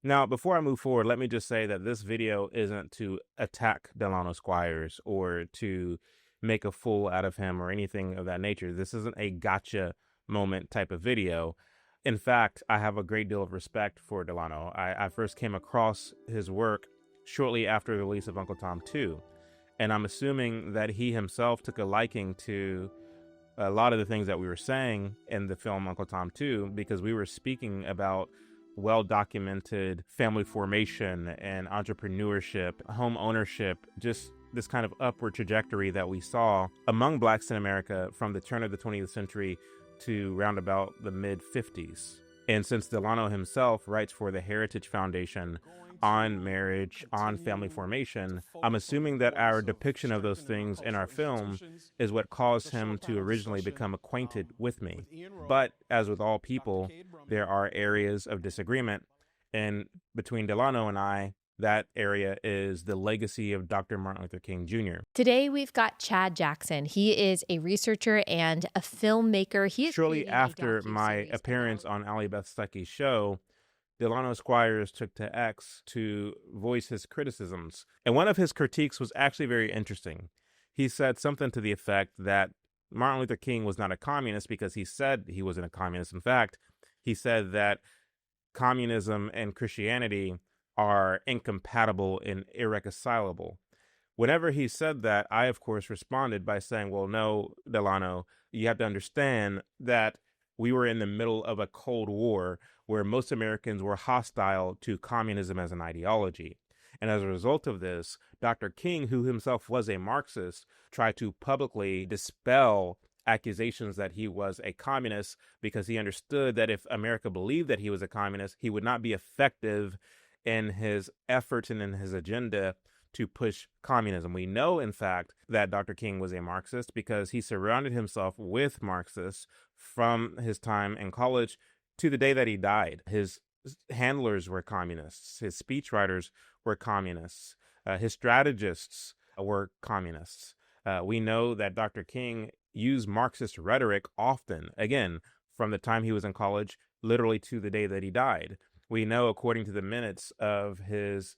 Now, before I move forward, let me just say that this video isn't to attack Delano Squires or to make a fool out of him or anything of that nature. This isn't a gotcha moment type of video. In fact, I have a great deal of respect for Delano. I first came across his work shortly after the release of Uncle Tom 2. And I'm assuming that he himself took a liking to a lot of the things that we were saying in the film Uncle Tom 2, because we were speaking about well-documented family formation and entrepreneurship, home ownership, just this kind of upward trajectory that we saw among blacks in America from the turn of the 20th century to round about the mid-50s. And since Delano himself writes for the Heritage Foundation on marriage, on family formation, I'm assuming that our depiction of those things in our film is what caused him to originally become acquainted with me. But as with all people, there are areas of disagreement. And between Delano and I, that area is the legacy of Dr. Martin Luther King Jr. Today, we've got Chad Jackson. He is a researcher and a filmmaker. He is Shortly creating a after my docuseries appearance about- on Ali Beth Stuckey's show, Delano Squires took to X to voice his criticisms. And one of his critiques was actually very interesting. He said something to the effect that Martin Luther King was not a communist because he said he wasn't a communist. In fact, he said that communism and Christianity are incompatible and irreconcilable. Whenever he said that, I, of course, responded by saying, well, no, Delano, you have to understand that we were in the middle of a Cold War where most Americans were hostile to communism as an ideology. And as a result of this, Dr. King, who himself was a Marxist, tried to publicly dispel accusations that he was a communist because he understood that if America believed that he was a communist, he would not be effective in his efforts and in his agenda to push communism. We know, in fact, that Dr. King was a Marxist because he surrounded himself with Marxists from his time in college to the day that he died. His handlers were communists. His speechwriters were communists. His strategists were communists. We know that Dr. King used Marxist rhetoric often, again, from the time he was in college, literally to the day that he died. We know, according to the minutes of his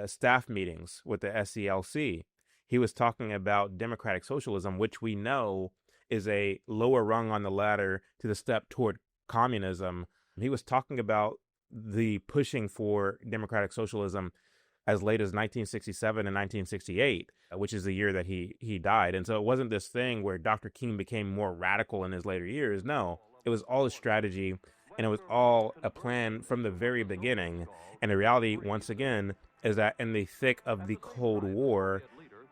staff meetings with the SCLC, he was talking about democratic socialism, which we know is a lower rung on the ladder to the step toward communism. He was talking about the pushing for democratic socialism as late as 1967 and 1968, which is the year that he died. And so it wasn't this thing where Dr. King became more radical in his later years. No, it was all a strategy, and it was all a plan from the very beginning. And the reality, once again, is that in the thick of the Cold War,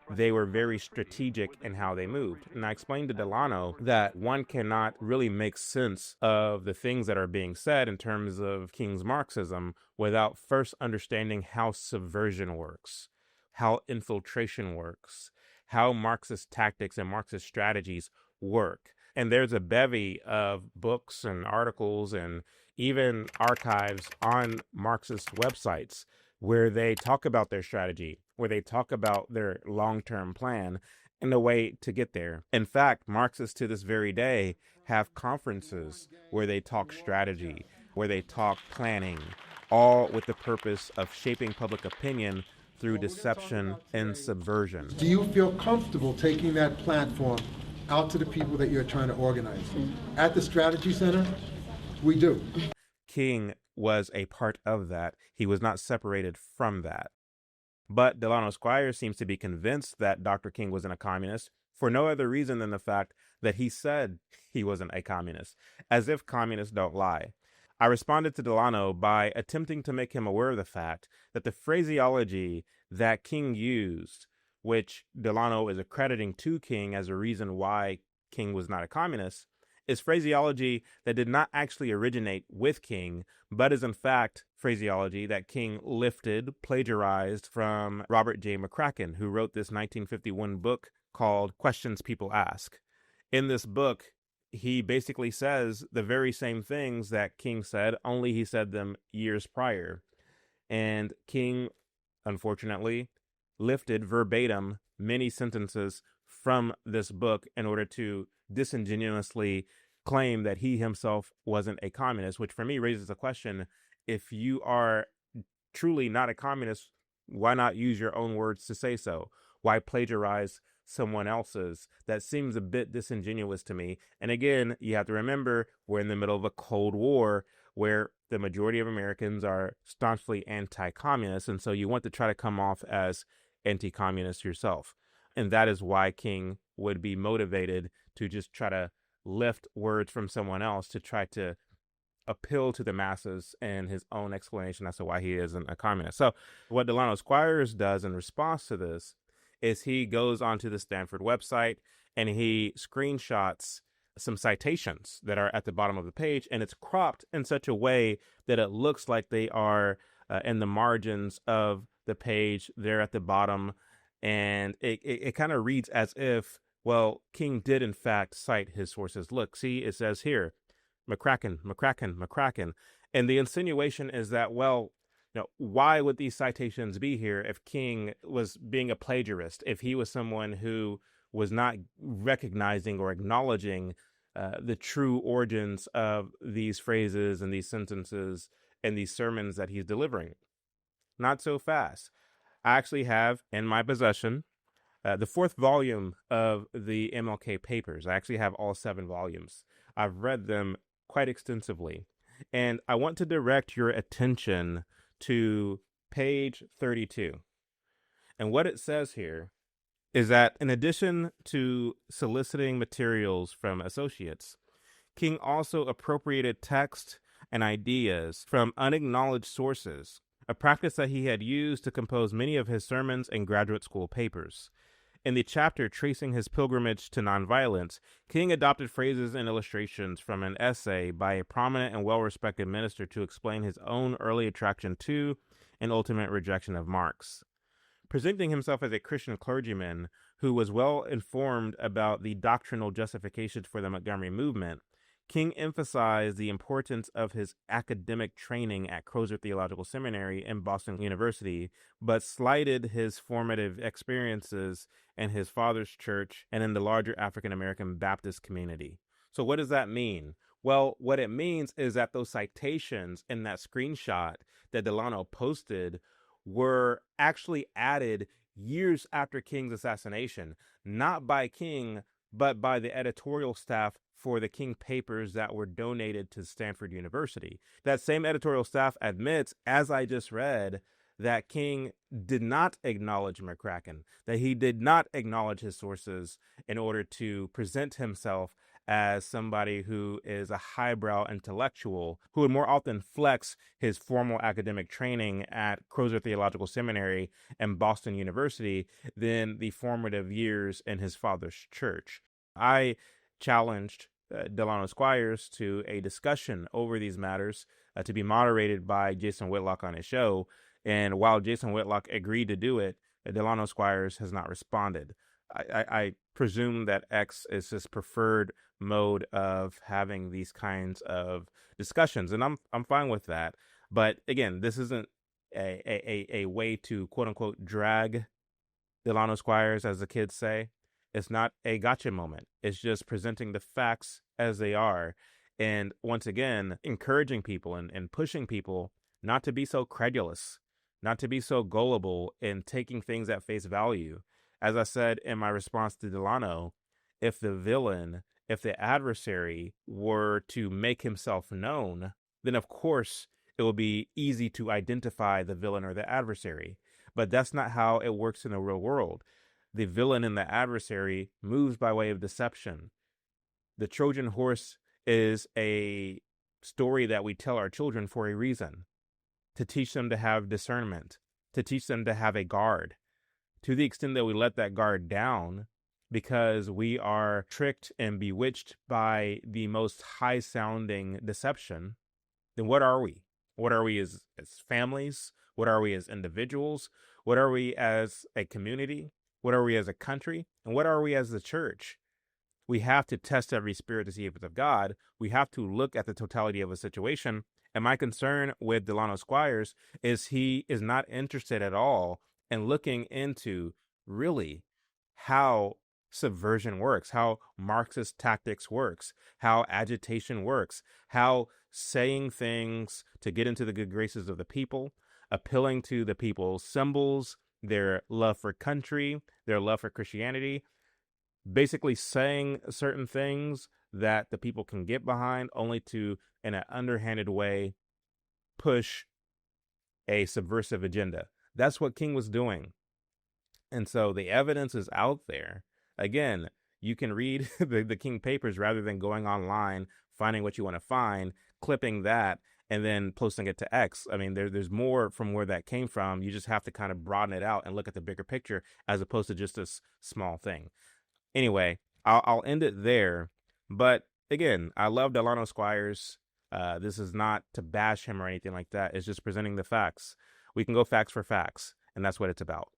they were very strategic in how they moved. And I explained to Delano that one cannot really make sense of the things that are being said in terms of King's Marxism without first understanding how subversion works, how infiltration works, how Marxist tactics and Marxist strategies work. And there's a bevy of books and articles and even archives on Marxist websites where they talk about their strategy, where they talk about their long-term plan and the way to get there. In fact, Marxists to this very day have conferences where they talk strategy, where they talk planning, all with the purpose of shaping public opinion through deception and subversion. Do you feel comfortable taking that platform out to the people that you're trying to organize? At the Strategy Center, we do. King was a part of that. He was not separated from that. But Delano Squires seems to be convinced that Dr. King wasn't a communist for no other reason than the fact that he said he wasn't a communist, as if communists don't lie. I responded to Delano by attempting to make him aware of the fact that the phraseology that King used, which Delano is accrediting to King as a reason why King was not a communist, is phraseology that did not actually originate with King, but is in fact phraseology that King lifted, plagiarized from Robert J. McCracken, who wrote this 1951 book called Questions People Ask. In this book, he basically says the very same things that King said, only he said them years prior. And King, unfortunately, lifted verbatim many sentences from this book in order to disingenuously claim that he himself wasn't a communist, which for me raises the question, if you are truly not a communist, why not use your own words to say so? Why plagiarize someone else's? That seems a bit disingenuous to me. And again, you have to remember we're in the middle of a Cold War where the majority of Americans are staunchly anti-communist. And so you want to try to come off as anti-communist yourself. And that is why King would be motivated to just try to lift words from someone else to try to appeal to the masses and his own explanation as to why he isn't a communist. So what Delano Squires does in response to this is he goes onto the Stanford website and he screenshots some citations that are at the bottom of the page, and it's cropped in such a way that it looks like they are in the margins of the page. They're at the bottom, and it kind of reads as if, well, King did in fact cite his sources. Look, see, it says here, McCracken. And the insinuation is that, well, why would these citations be here if King was being a plagiarist, if he was someone who was not recognizing or acknowledging the true origins of these phrases and these sentences and these sermons that he's delivering? Not so fast. I actually have in my possession the 4th volume of the MLK papers. I actually have all 7 volumes. I've read them quite extensively. And I want to direct your attention to page 32. And what it says here is that in addition to soliciting materials from associates, King also appropriated text and ideas from unacknowledged sources, a practice that he had used to compose many of his sermons and graduate school papers. In the chapter tracing his pilgrimage to nonviolence, King adopted phrases and illustrations from an essay by a prominent and well-respected minister to explain his own early attraction to and ultimate rejection of Marx. Presenting himself as a Christian clergyman who was well informed about the doctrinal justifications for the Montgomery movement, King emphasized the importance of his academic training at Crozer Theological Seminary and Boston University, but slighted his formative experiences in his father's church and in the larger African American Baptist community. So what does that mean? Well, what it means is that those citations in that screenshot that Delano posted were actually added years after King's assassination, not by King, but by the editorial staff for the King papers that were donated to Stanford University. That same editorial staff admits, as I just read, that King did not acknowledge McCracken, that he did not acknowledge his sources in order to present himself as somebody who is a highbrow intellectual who would more often flex his formal academic training at Crozer Theological Seminary and Boston University than the formative years in his father's church. I challenged Delano Squires to a discussion over these matters to be moderated by Jason Whitlock on his show. And while Jason Whitlock agreed to do it, Delano Squires has not responded. I presume that X is his preferred mode of having these kinds of discussions, and I'm fine with that. But again, this isn't a way to quote unquote drag Delano Squires, as the kids say. It's not a gotcha moment. It's just presenting the facts as they are. And once again, encouraging people and pushing people not to be so credulous, not to be so gullible in taking things at face value. As I said in my response to Delano, if the villain, if the adversary were to make himself known, then of course it will be easy to identify the villain or the adversary. But that's not how it works in the real world. The villain and the adversary moves by way of deception. The Trojan horse is a story that we tell our children for a reason, to teach them to have discernment, to teach them to have a guard. To the extent that we let that guard down because we are tricked and bewitched by the most high-sounding deception, then what are we? What are we as families? What are we as individuals? What are we as a community? What are we as a country? And what are we as the church? We have to test every spirit to see if it's of God. We have to look at the totality of a situation. And my concern with Delano Squires is he is not interested at all in looking into really how subversion works, how Marxist tactics works, how agitation works, how saying things to get into the good graces of the people, appealing to the people's symbols, their love for country, their love for Christianity, basically saying certain things that the people can get behind, only to, in an underhanded way, push a subversive agenda. That's what King was doing. And so the evidence is out there. Again, you can read the King papers rather than going online, finding what you want to find, clipping that, and then posting it to X. I mean, there's more from where that came from. You just have to kind of broaden it out and look at the bigger picture as opposed to just this small thing. Anyway, I'll end it there. But again, I love Delano Squires. This is not to bash him or anything like that. It's just presenting the facts. We can go facts for facts, and that's what it's about.